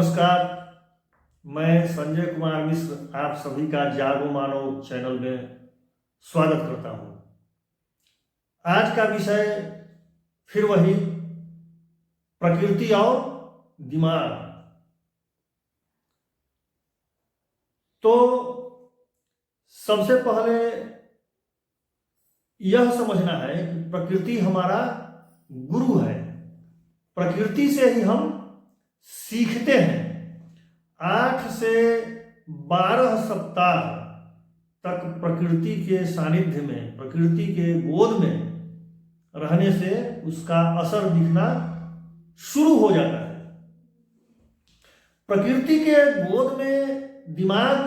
नमस्कार। मैं संजय कुमार मिश्र आप सभी का जागो मानव चैनल में स्वागत करता हूं। आज का विषय फिर वही प्रकृति और दिमाग। तो सबसे पहले यह समझना है कि प्रकृति हमारा गुरु है। प्रकृति से ही हम सीखते हैं। 8 से 12 सप्ताह तक प्रकृति के सानिध्य में, प्रकृति के गोद में रहने से उसका असर दिखना शुरू हो जाता है। प्रकृति के गोद में दिमाग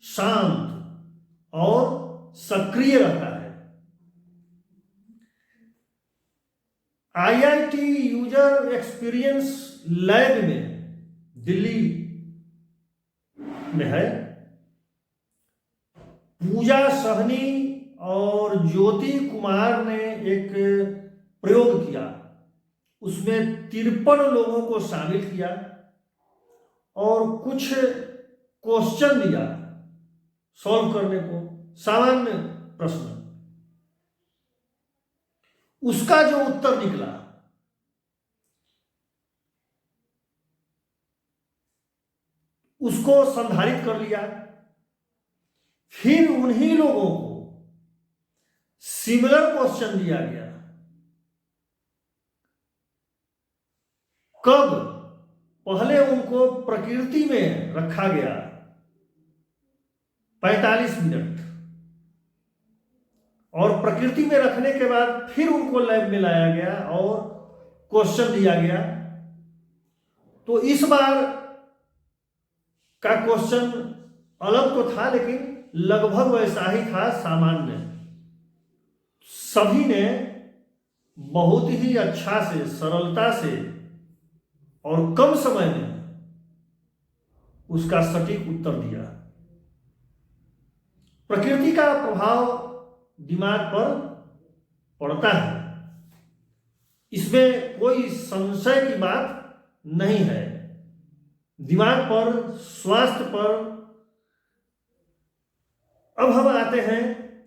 शांत और सक्रिय रहता है। IIT यूजर एक्सपीरियंस लैब में दिल्ली में है, पूजा सहनी और ज्योति कुमार ने एक प्रयोग किया। उसमें 53 लोगों को शामिल किया और कुछ क्वेश्चन दिया सॉल्व करने को, सामान्य प्रश्न। उसका जो उत्तर निकला उसको संधारित कर लिया। फिर उन्हीं लोगों को सिमिलर क्वेश्चन दिया गया। कब? पहले उनको प्रकृति में रखा गया 45 मिनट, और प्रकृति में रखने के बाद फिर उनको लैब में लाया गया और क्वेश्चन दिया गया। तो इस बार का क्वेश्चन अलग तो था, लेकिन लगभग वैसा ही था, सामान्य। सभी ने बहुत ही अच्छा से, सरलता से और कम समय में उसका सटीक उत्तर दिया। प्रकृति का प्रभाव दिमाग पर पड़ता है, इसमें कोई संशय की बात नहीं है। दिमाग पर, स्वास्थ्य पर अब हम आते हैं।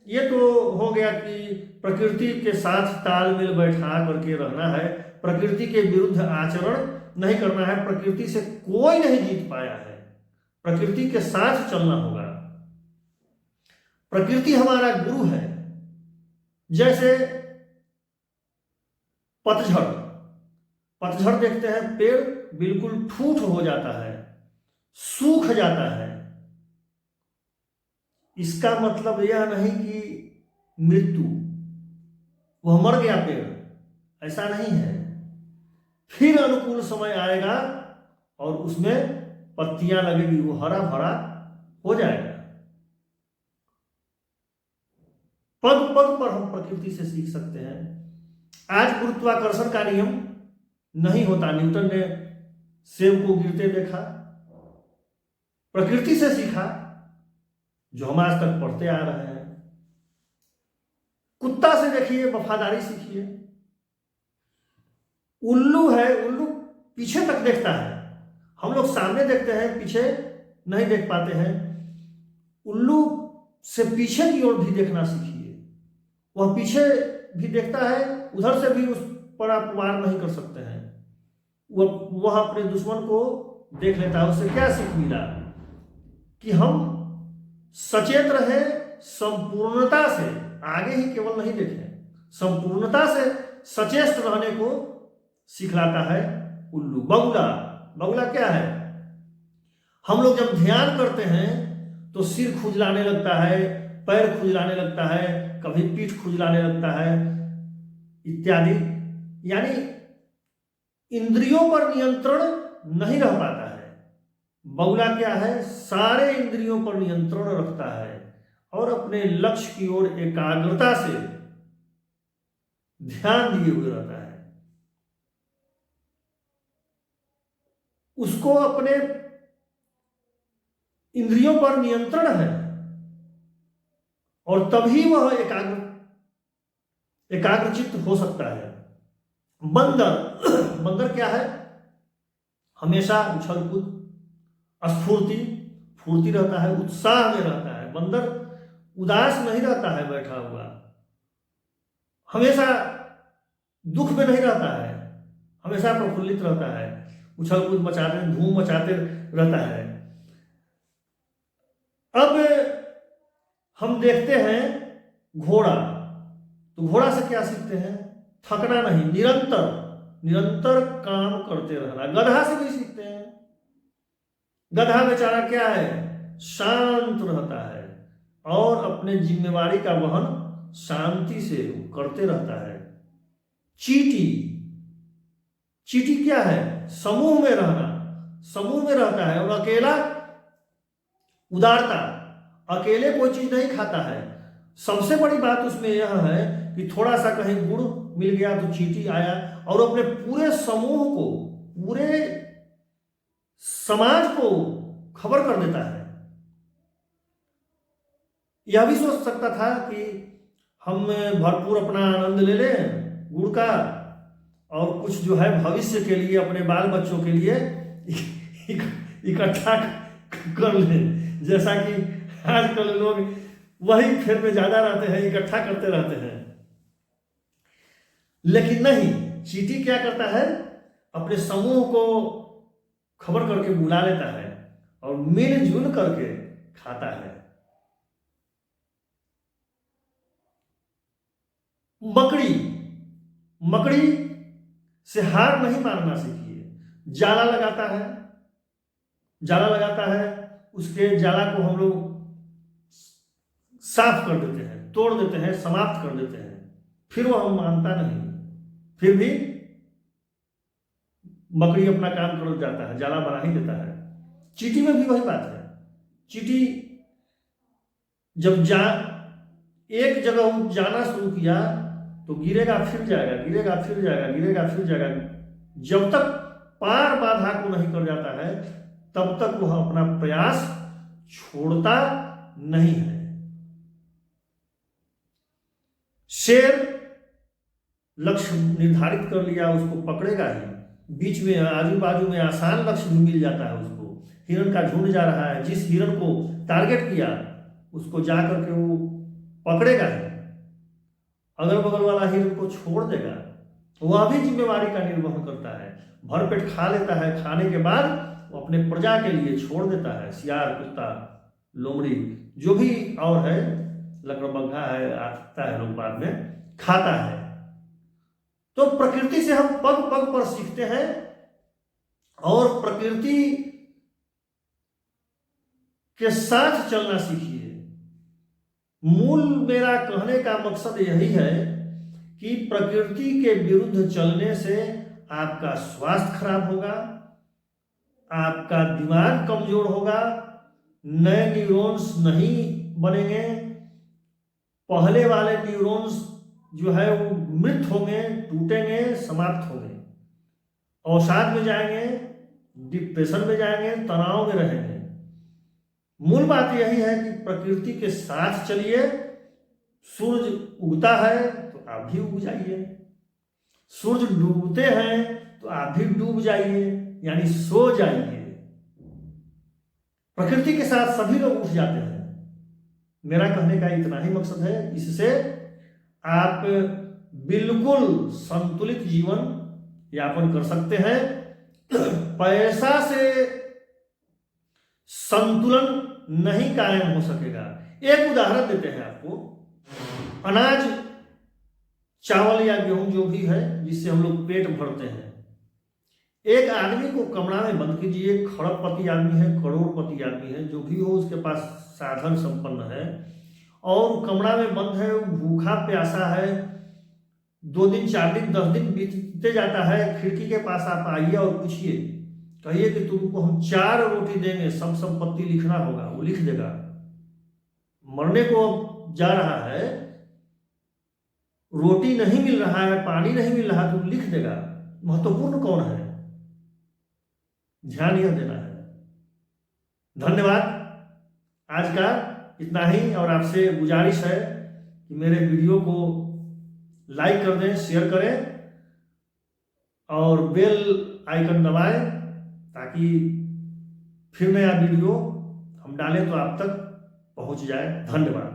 ये तो हो गया कि प्रकृति के साथ तालमेल बैठा करके रहना है, प्रकृति के विरुद्ध आचरण नहीं करना है। प्रकृति से कोई नहीं जीत पाया है, प्रकृति के साथ चलना होगा। प्रकृति हमारा गुरु है। जैसे पतझड़ देखते हैं, पेड़ बिल्कुल ठूठ हो जाता है, सूख जाता है। इसका मतलब यह नहीं कि मृत्यु, वह मर गया पेड़, ऐसा नहीं है। फिर अनुकूल समय आएगा और उसमें पत्तियां लगेगी, वो हरा भरा हो जाएगा। पग पग पर हम प्रकृति से सीख सकते हैं। आज गुरुत्वाकर्षण का नियम नहीं होता। न्यूटन ने सेब को गिरते देखा, प्रकृति से सीखा, जो हम आज तक पढ़ते आ रहे हैं। कुत्ता से देखिए, वफादारी सीखिए। उल्लू है, उल्लू पीछे तक देखता है। हम लोग सामने देखते हैं, पीछे नहीं देख पाते हैं। उल्लू से पीछे की ओर भी देखना सीखिए। वह पीछे भी देखता है, उधर से भी उस पर आप वार नहीं कर सकते हैं। वह अपने दुश्मन को देख लेता है। उससे क्या सीख मिला? कि हम सचेत रहे, संपूर्णता से, आगे ही केवल नहीं देखें, संपूर्णता से सचेत रहने को सिखलाता है उल्लू। बगुला क्या है? हम लोग जब ध्यान करते हैं तो सिर खुजलाने लगता है, पैर खुजलाने लगता है, कभी पीठ खुजलाने लगता है इत्यादि। यानी इंद्रियों पर नियंत्रण नहीं रह पाता है। बगुला क्या है? सारे इंद्रियों पर नियंत्रण रखता है और अपने लक्ष्य की ओर एकाग्रता से ध्यान दिए हुए रहता है। उसको अपने इंद्रियों पर नियंत्रण है और तभी वह एकाग्रचित्त हो सकता है। बंदर क्या है? हमेशा उछल कूद, फूर्ति रहता है, उत्साह में रहता है। बंदर उदास नहीं रहता है बैठा हुआ, हमेशा दुख में नहीं रहता है, हमेशा प्रफुल्लित रहता है, उछल कूद मचाते, धूम मचाते रहता है। अब हम देखते हैं घोड़ा, तो घोड़ा से क्या सीखते हैं? थकना नहीं, निरंतर काम करते रहना। गधा से भी सीखते हैं। गधा बेचारा क्या है? शांत रहता है और अपने जिम्मेवारी का वहन शांति से करते रहता है। चींटी क्या है? समूह में रहना, समूह में रहता है। और अकेला उदारता, अकेले कोई चीज नहीं खाता है। सबसे बड़ी बात उसमें यह है कि थोड़ा सा कहीं गुड़ मिल गया तो चींटी आया और अपने पूरे समूह को, पूरे समाज को खबर कर देता है। यह भी सोच सकता था कि हम भरपूर अपना आनंद ले लें गुड़ का और कुछ जो है भविष्य के लिए, अपने बाल बच्चों के लिए इकट्ठा कर लें। जैसा कि आजकल लोग वही फेर में ज्यादा रहते हैं, इकट्ठा करते रहते हैं। लेकिन नहीं, चींटी क्या करता है? अपने समूह को खबर करके बुला लेता है और मिलजुल करके खाता है। मकड़ी से हार नहीं मानना सीखिए। जाला लगाता है, उसके जाला को हम लोग साफ कर देते हैं, तोड़ देते हैं, समाप्त कर देते हैं, फिर वो हम मानता नहीं, फिर भी मकड़ी अपना काम कर जाता है, जाला बना ही देता है। चींटी में भी वही बात है। चींटी जब एक जगह जाना शुरू किया तो गिरेगा फिर जाएगा। जब तक पार बाधा को नहीं कर जाता है तब तक वह अपना प्रयास छोड़ता नहीं है। शेर लक्ष्य निर्धारित कर लिया, उसको पकड़ेगा ही। बीच में आजू बाजू में आसान लक्ष्य भी मिल जाता है उसको। हिरण का झुंड जा रहा है, जिस हिरण को टारगेट किया उसको जाकर के वो पकड़ेगा ही। अगल बगल वाला हिरण को छोड़ देगा, वह भी जिम्मेवारी का निर्वहन करता है, भरपेट खा लेता है। खाने के बाद वो अपने प्रजा के लिए छोड़ देता है। सियार, कुत्ता, लोमड़ी, जो भी और है, लकड़बग्घा है, आता है लोग बाद में खाता है। तो प्रकृति से हम पग पग पर सीखते हैं और प्रकृति के साथ चलना सीखिए। मूल मेरा कहने का मकसद यही है कि प्रकृति के विरुद्ध चलने से आपका स्वास्थ्य खराब होगा, आपका दिमाग कमजोर होगा, नए न्यूरॉन्स नहीं बनेंगे, पहले वाले न्यूरॉन्स जो है वो मृत होंगे, टूटेंगे, समाप्त होंगे, अवसाद में जाएंगे, डिप्रेशन में जाएंगे, तनाव में रहेंगे। मूल बात यही है कि प्रकृति के साथ चलिए। सूरज उगता है तो आप भी उग जाइए, सूरज डूबते हैं तो आप भी डूब जाइए, यानी सो जाइए। प्रकृति के साथ सभी लोग उठ जाते हैं। मेरा कहने का इतना ही मकसद है। इससे आप बिल्कुल संतुलित जीवन यापन कर सकते हैं। पैसा से संतुलन नहीं कायम हो सकेगा। एक उदाहरण देते हैं आपको। अनाज, चावल या गेहूं जो भी है जिससे हम लोग पेट भरते हैं, एक आदमी को कमरा में बंद कीजिए। खरबपति आदमी है, करोड़पति आदमी है, जो भी हो, उसके पास साधन संपन्न है और कमरा में बंद है, भूखा प्यासा है, 2 दिन 4 दिन 10 दिन बीतते जाता है। खिड़की के पास आप आइए और पूछिए, कहिए कि तुमको हम 4 रोटी देंगे, सब संपत्ति लिखना होगा, वो लिख देगा। मरने को जा रहा है, रोटी नहीं मिल रहा है, पानी नहीं मिल रहा, तो लिख देगा। महत्वपूर्ण कौन है? ध्यान यह देना है। धन्यवाद। आज का इतना ही, और आपसे गुजारिश है कि मेरे वीडियो को लाइक कर दें, शेयर करें और बेल आइकन दबाएं ताकि फिर नया वीडियो हम डालें तो आप तक पहुंच जाए। धन्यवाद।